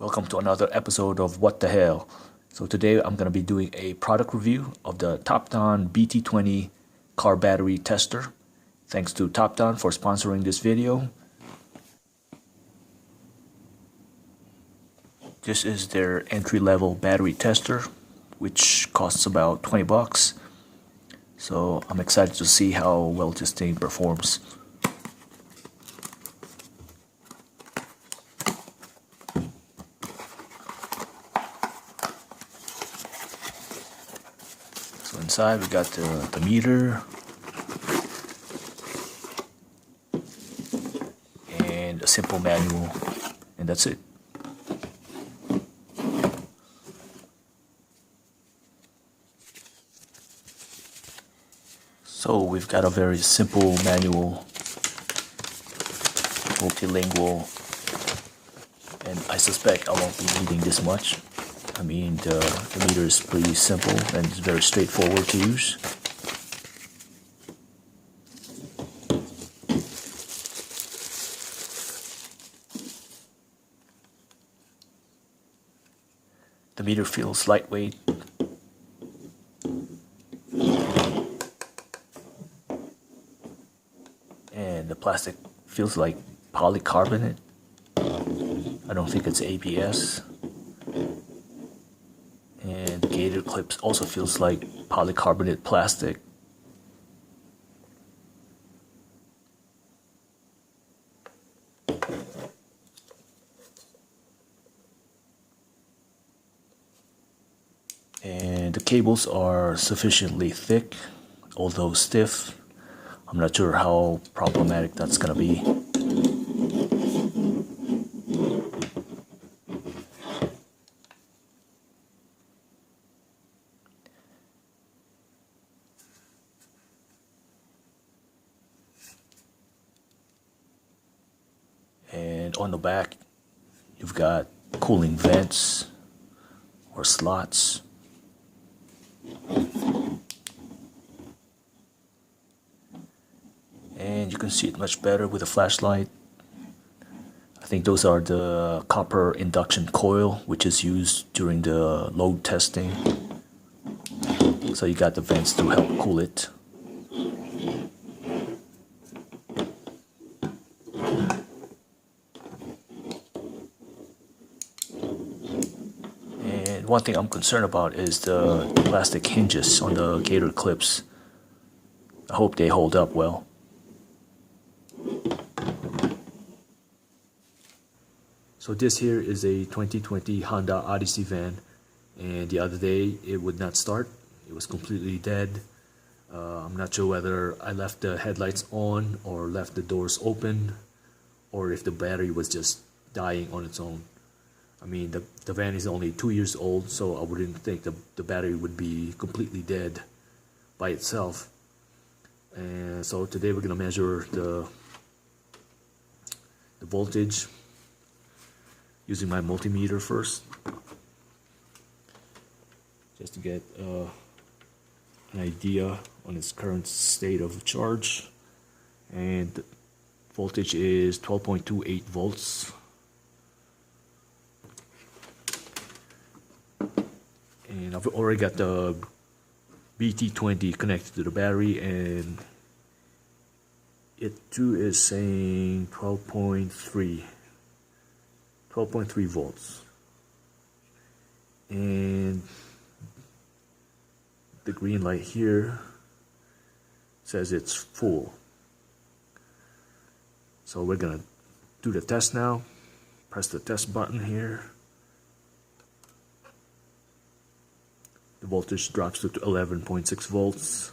Welcome to another episode of What the Hell. So today I'm going to be doing a product review of the Topdon BT20 car battery tester. Thanks to Topdon for sponsoring this video. This is their entry-level battery tester, which costs about 20 bucks. So I'm excited to see how well this thing performs. So inside we got the meter and a simple manual, and that's it. So we've got a very simple manual, multilingual, and I suspect I won't be needing this much. I mean, the meter is pretty simple and it's very straightforward to use. The meter feels lightweight. And the plastic feels like polycarbonate. I don't think it's ABS. And the gator clips also feels like polycarbonate plastic. And the cables are sufficiently thick, although stiff. I'm not sure how problematic that's gonna be. And on the back, you've got cooling vents or slots. And you can see it much better with a flashlight. I think those are the copper induction coil, which is used during the load testing. So you got the vents to help cool it. And one thing I'm concerned about is the plastic hinges on the gator clips. I hope they hold up well. So this here is a 2020 Honda Odyssey van, and the other day it would not start. It was completely dead. I'm not sure whether I left the headlights on or left the doors open, or if the battery was just dying on its own. I mean, the van is only 2 years old, so I wouldn't think the battery would be completely dead by itself. And so today we're gonna measure the voltage using my multimeter first, just to get an idea on its current state of charge. And the voltage is 12.28 volts. And I've already got the BT20 connected to the battery, and it too is saying 12.3 volts. And the green light here says it's full. So we're gonna do the test now. Press the test button here. The voltage drops to 11.6 volts.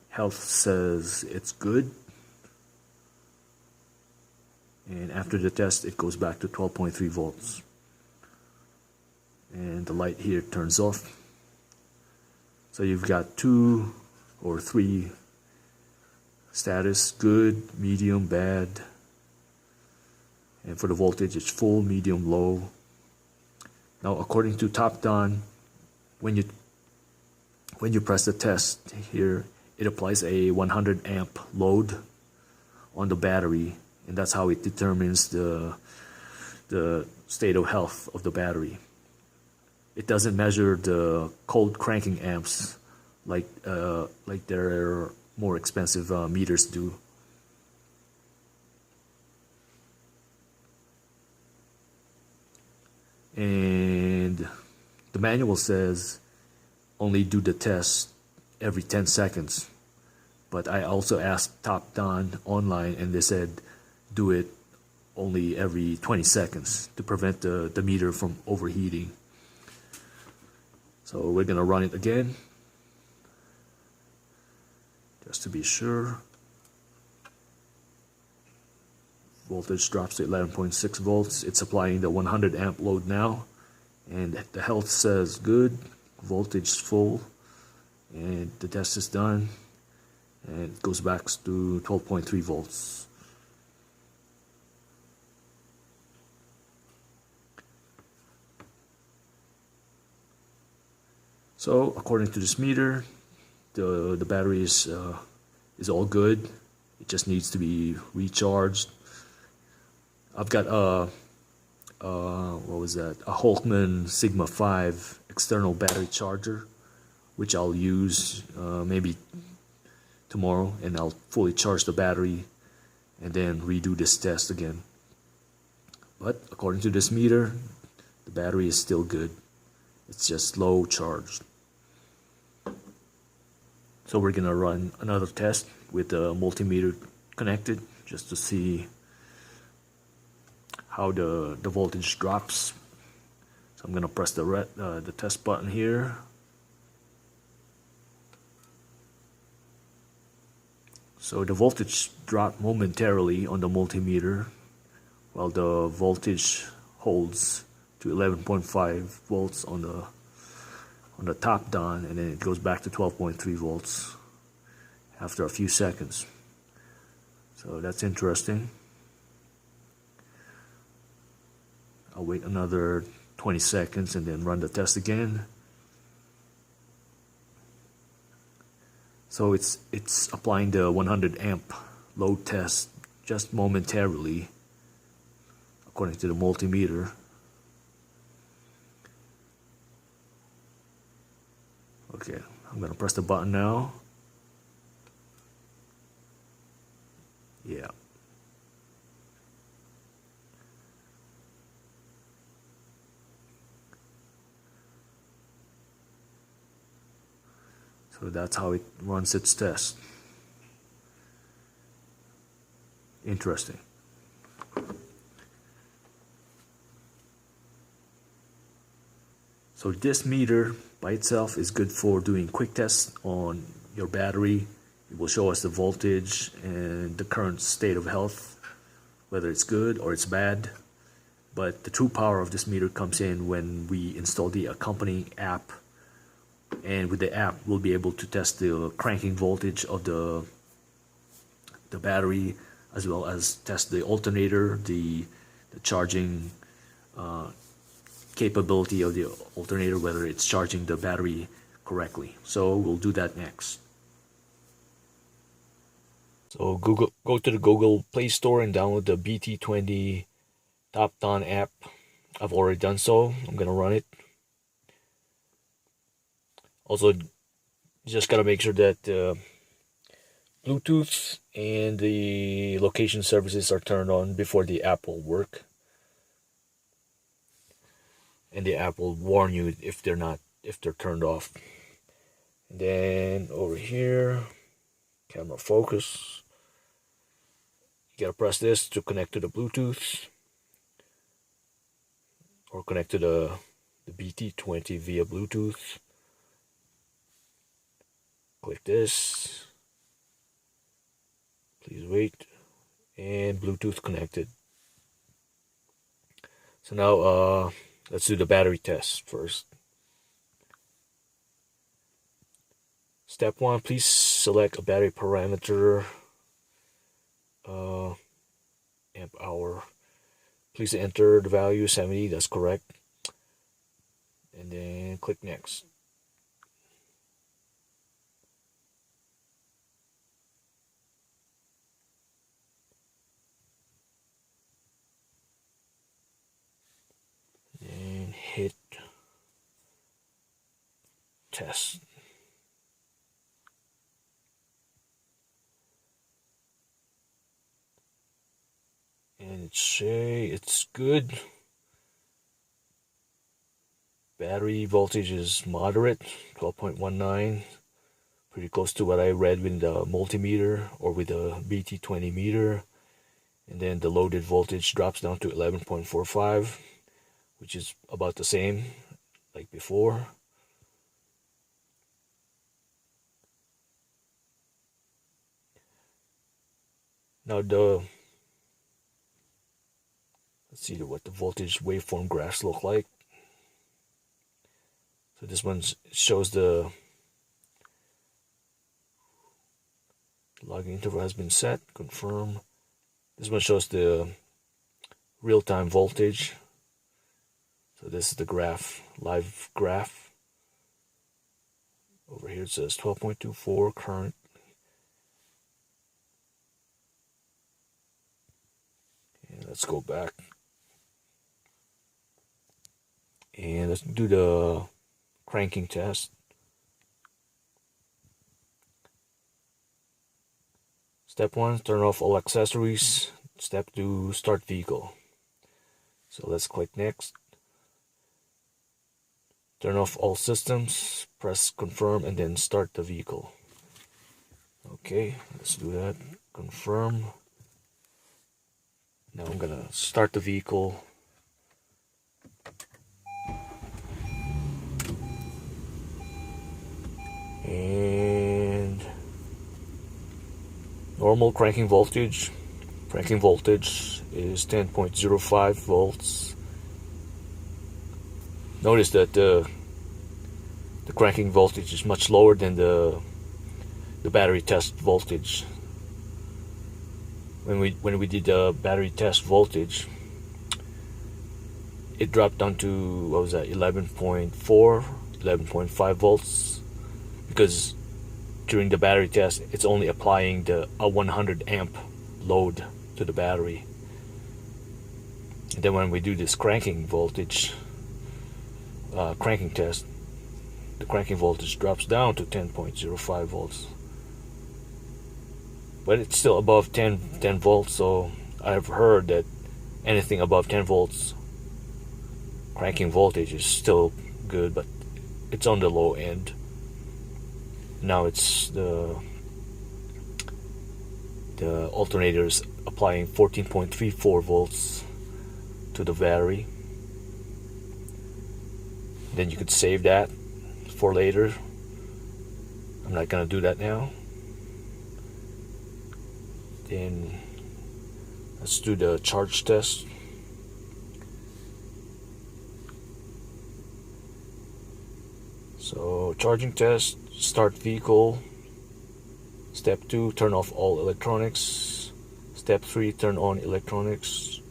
Health says it's good. And after the test, it goes back to 12.3 volts. And the light here turns off. So you've got 2 or 3 status: good, medium, bad. And for the voltage, it's full, medium, low. Now, according to Topdon, when you press the test here, it applies a 100 amp load on the battery, and that's how it determines the the state of health of the battery. It doesn't measure the cold cranking amps like their more expensive meters do. And the manual says only do the test every 10 seconds. But I also asked Topdon online, and they said do it only every 20 seconds to prevent the meter from overheating. So we're gonna run it again, just to be sure. Voltage drops to 11.6 volts. It's applying the 100 amp load now, and the health says good, voltage is full, and the test is done, and it goes back to 12.3 volts. So according to this meter, the battery is all good. It just needs to be recharged. I've got what was that? A Holtman Sigma 5 external battery charger, which I'll use maybe tomorrow, and I'll fully charge the battery and then redo this test again. But according to this meter, the battery is still good. It's just low charged. So we're gonna run another test with the multimeter connected, just to see how the voltage drops. So I'm gonna press the test button here. So the voltage dropped momentarily on the multimeter, while the voltage holds to 11.5 volts on the Topdon, and then it goes back to 12.3 volts after a few seconds. So that's interesting. I'll wait another 20 seconds and then run the test again. So it's applying the 100 amp load test just momentarily, according to the multimeter. Okay, I'm gonna press the button now. Yeah. So that's how it runs its test. Interesting. So this meter by itself is good for doing quick tests on your battery. It will show us the voltage and the current state of health, whether it's good or it's bad. But the true power of this meter comes in when we install the accompanying app. And with the app, we'll be able to test the cranking voltage of the battery, as well as test the alternator, the charging capability of the alternator, whether it's charging the battery correctly. So we'll do that next. So go to the Google Play Store and download the BT20 Topdon app. I've already done so. I'm gonna run it. Also, just gotta make sure that Bluetooth and the location services are turned on before the app will work. And the app will warn you if they're turned off. And then over here, camera focus. You gotta press this to connect to the Bluetooth, or connect to the BT20 via Bluetooth. Click this. Please wait. And Bluetooth connected. So now let's do the battery test first. Step 1, please select a battery parameter, amp hour. Please enter the value 70, that's correct. And then click next. test. And it's good. Battery voltage is moderate, 12.19. Pretty close to what I read with the multimeter or with the BT20 meter. And then the loaded voltage drops down to 11.45, which is about the same like before. Now let's see what the voltage waveform graphs look like. So this one shows the logging interval has been set, confirm. This one shows the real-time voltage. So this is the graph, live graph. Over here it says 12.24 current. And let's go back. And let's do the cranking test. Step 1, turn off all accessories. Step 2, start vehicle. So let's click next. Turn off all systems, press confirm, and then start the vehicle. Okay, let's do that. Confirm. Now I'm gonna start the vehicle. And normal cranking voltage. Cranking voltage is 10.05 volts. Notice that the cranking voltage is much lower than the battery test voltage. When we did the battery test voltage, it dropped down to, what was that, 11.4, 11.5 volts, because during the battery test it's only applying a 100 amp load to the battery. And then when we do this cranking voltage cranking test, the cranking voltage drops down to 10.05 volts, but it's still above 10 volts. So I've heard that anything above 10 volts cranking voltage is still good, but it's on the low end. Now it's the alternators applying 14.34 volts to the battery. Then you could save that for later. I'm not gonna do that now. Then let's do the charge test. So charging test, start vehicle. Step 2, turn off all electronics. Step 3, turn on electronics.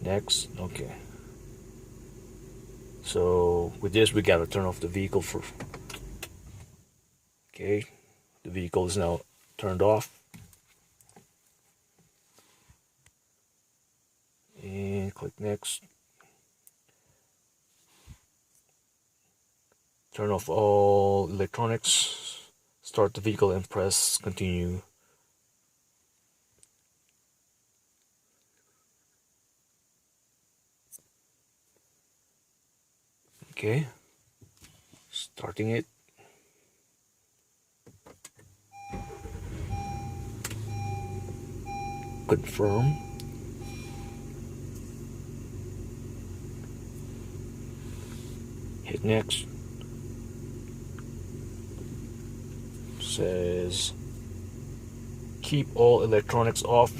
Next, okay. So with this we gotta turn off the vehicle for. Okay, the vehicle is now turned off. And click next. Turn off all electronics. Start the vehicle and press continue. Okay, starting it. Confirm. Hit next. Says keep all electronics off.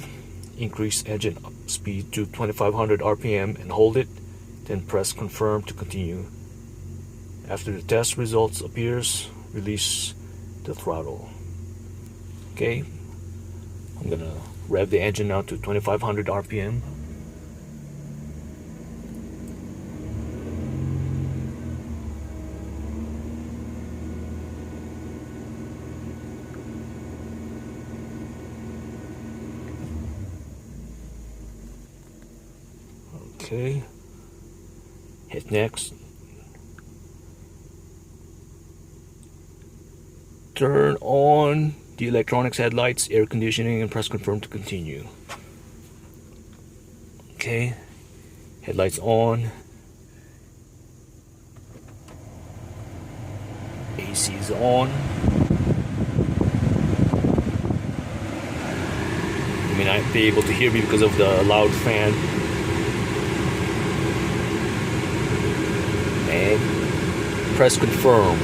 Increase engine speed to 2500 RPM and hold it. Then press confirm to continue. After the test results appears, release the throttle. Okay, I'm gonna rev the engine now to 2500 RPM. Okay, hit next. Turn on the electronics, headlights, air conditioning, and press confirm to continue. Okay, headlights on. AC is on. You may not be able to hear me because of the loud fan. And press confirm.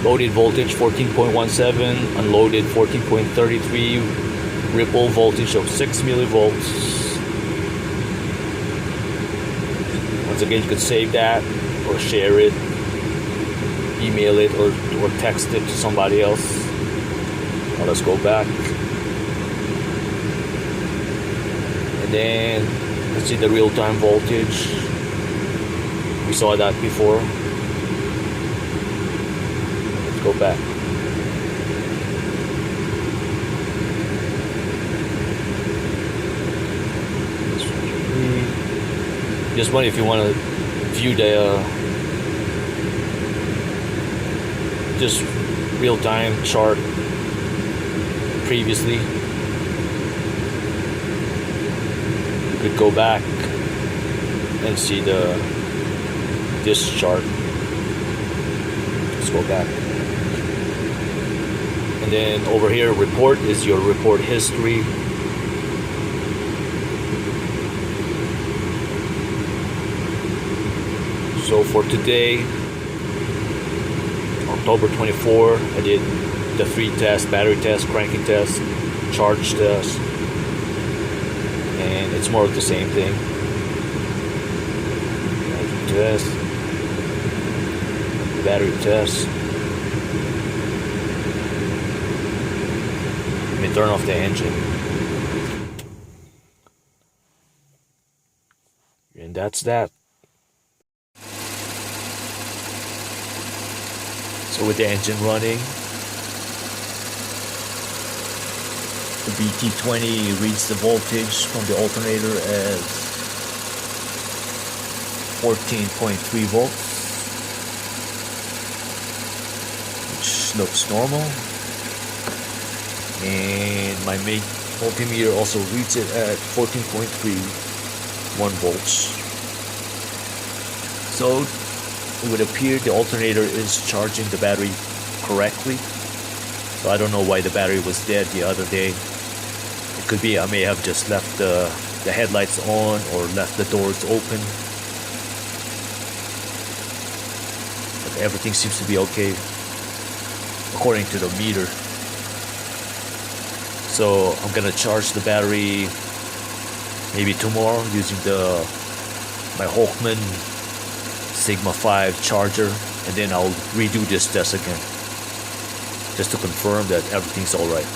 Loaded voltage 14.17, unloaded 14.33, ripple voltage of 6 millivolts. Once again, you could save that or share it, email it, or text it to somebody else. Now let's go back. And then let's see the real-time voltage. We saw that before. Go back. Just one if you want to view the just real-time chart previously. You could go back and see this chart. Let's go back. And then over here, report is your report history. So for today, October 24, I did the 3 tests: battery test, cranking test, charge test, and it's more of the same thing. Cranking test, battery test. Let me turn off the engine. And that's that. So with the engine running, the BT20 reads the voltage from the alternator as 14.3 volts, which looks normal. And my main multimeter also reads it at 14.31 volts. So it would appear the alternator is charging the battery correctly. So I don't know why the battery was dead the other day. It could be I may have just left the headlights on or left the doors open. But everything seems to be okay according to the meter. So I'm gonna charge the battery maybe tomorrow using my Holkman Sigma 5 charger, and then I'll redo this test again just to confirm that everything's alright.